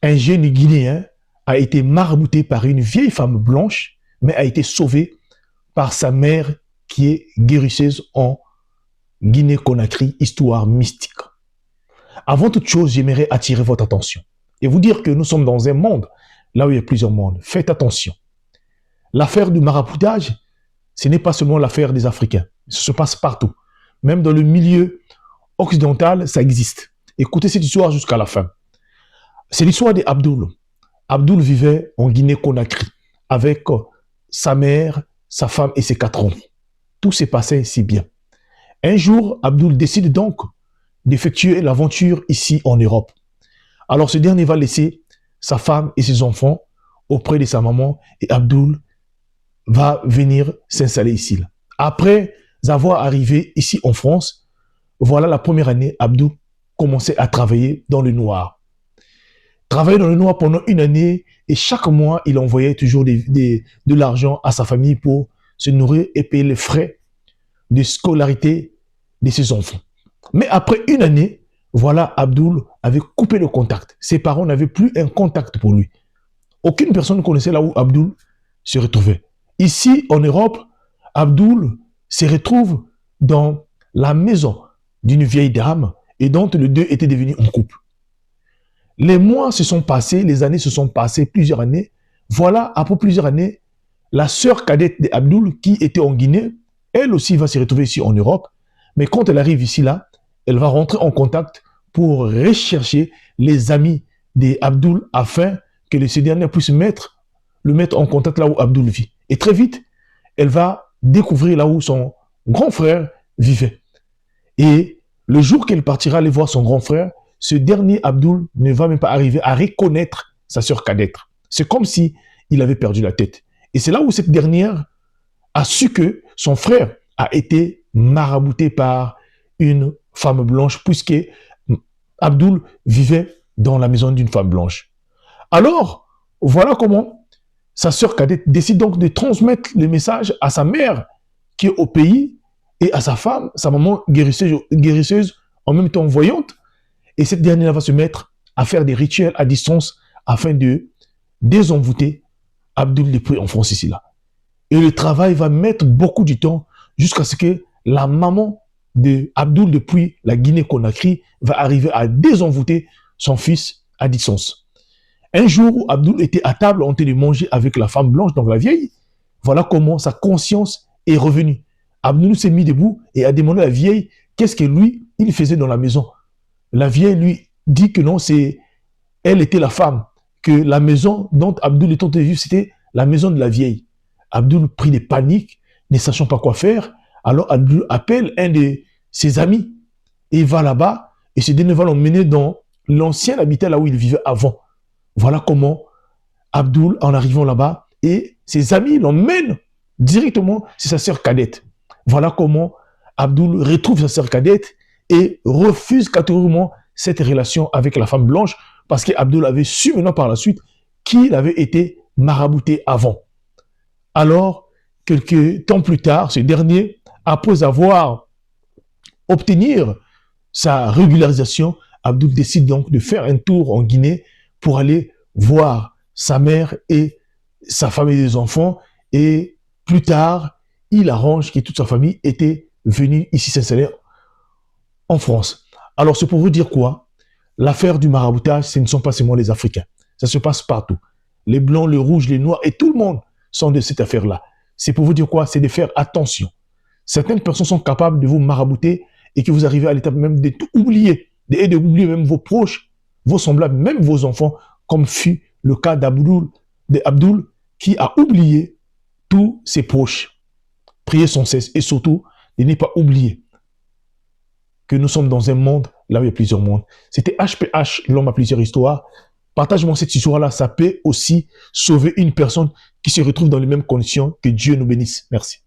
Un jeune Guinéen a été marabouté par une vieille femme blanche, mais a été sauvé par sa mère qui est guérisseuse en Guinée-Conakry, histoire mystique. Avant toute chose, j'aimerais attirer votre attention et vous dire que nous sommes dans un monde, là où il y a plusieurs mondes. Faites attention. L'affaire du maraboutage, ce n'est pas seulement l'affaire des Africains. Ça se passe partout. Même dans le milieu occidental, ça existe. Écoutez cette histoire jusqu'à la fin. C'est l'histoire d'Abdoul. Abdoul vivait en Guinée-Conakry avec sa mère, sa femme et ses 4 enfants. Tout s'est passé si bien. Un jour, Abdoul décide donc d'effectuer l'aventure ici en Europe. Alors ce dernier va laisser sa femme et ses enfants auprès de sa maman et Abdoul va venir s'installer ici. Après avoir arrivé ici en France, voilà la première année, Abdoul commençait à travailler dans le noir. Travailler dans le noir pendant une année et chaque mois, il envoyait toujours de l'argent à sa famille pour se nourrir et payer les frais de scolarité de ses enfants. Mais après une année, voilà, Abdoul avait coupé le contact. Ses parents n'avaient plus un contact pour lui. Aucune personne ne connaissait là où Abdoul se retrouvait. Ici, en Europe, Abdoul se retrouve dans la maison d'une vieille dame et dont les deux étaient devenus en couple. Les mois se sont passés, les années se sont passées, plusieurs années. Voilà, après plusieurs années, la sœur cadette d'Abdoul, qui était en Guinée, elle aussi va se retrouver ici en Europe. Mais quand elle arrive ici, là, elle va rentrer en contact pour rechercher les amis d'Abdoul afin que ce dernier puisse le mettre en contact là où Abdoul vit. Et très vite, elle va découvrir là où son grand frère vivait. Et le jour qu'elle partira aller voir son grand frère, ce dernier Abdoul ne va même pas arriver à reconnaître sa sœur cadette. C'est comme si il avait perdu la tête. Et c'est là où cette dernière a su que son frère a été marabouté par une femme blanche, puisque Abdoul vivait dans la maison d'une femme blanche. Alors, voilà comment sa sœur cadette décide donc de transmettre le message à sa mère qui est au pays et à sa femme, sa maman guérisseuse en même temps voyante. Et cette dernière va se mettre à faire des rituels à distance afin de désenvoûter Abdoul depuis en France ici là. Et le travail va mettre beaucoup de temps jusqu'à ce que la maman de Abdoul depuis la Guinée-Conakry va arriver à désenvoûter son fils à distance. Un jour où Abdoul était à table en train de manger avec la femme blanche, donc la vieille, voilà comment sa conscience est revenue. Abdoul s'est mis debout et a demandé à la vieille qu'est-ce que lui, il faisait dans la maison. La vieille lui dit que non, elle était la femme, que la maison dont Abdoul était en train de vivre, c'était la maison de la vieille. Abdoul prit des paniques, ne sachant pas quoi faire. Alors Abdoul appelle un de ses amis et il va là-bas et ce dernier va l'emmener dans l'ancien habitat là où il vivait avant. Voilà comment Abdoul, en arrivant là-bas, et ses amis l'emmènent directement chez sa sœur cadette. Voilà comment Abdoul retrouve sa sœur cadette et refuse catégoriquement cette relation avec la femme blanche parce qu'Abdoul avait su maintenant par la suite qu'il avait été marabouté avant. Alors, quelques temps plus tard, ce dernier, après avoir obtenu sa régularisation, Abdoul décide donc de faire un tour en Guinée pour aller voir sa mère et sa femme et des enfants. Et plus tard, il arrange que toute sa famille était venue ici s'installer en France. Alors, c'est pour vous dire quoi? L'affaire du maraboutage, ce ne sont pas seulement les Africains. Ça se passe partout. Les Blancs, les Rouges, les Noirs et tout le monde sont de cette affaire-là. C'est pour vous dire quoi? C'est de faire attention. Certaines personnes sont capables de vous marabouter et que vous arrivez à l'étape même de tout oublier, d'oublier même vos proches, vos semblables, même vos enfants, comme fut le cas d'Abdoul, qui a oublié tous ses proches. Priez sans cesse et surtout, de ne pas oublier que nous sommes dans un monde là où il y a plusieurs mondes. C'était HPH, l'homme à plusieurs histoires. Partage-moi cette histoire-là, ça peut aussi sauver une personne qui se retrouve dans les mêmes conditions. Que Dieu nous bénisse. Merci.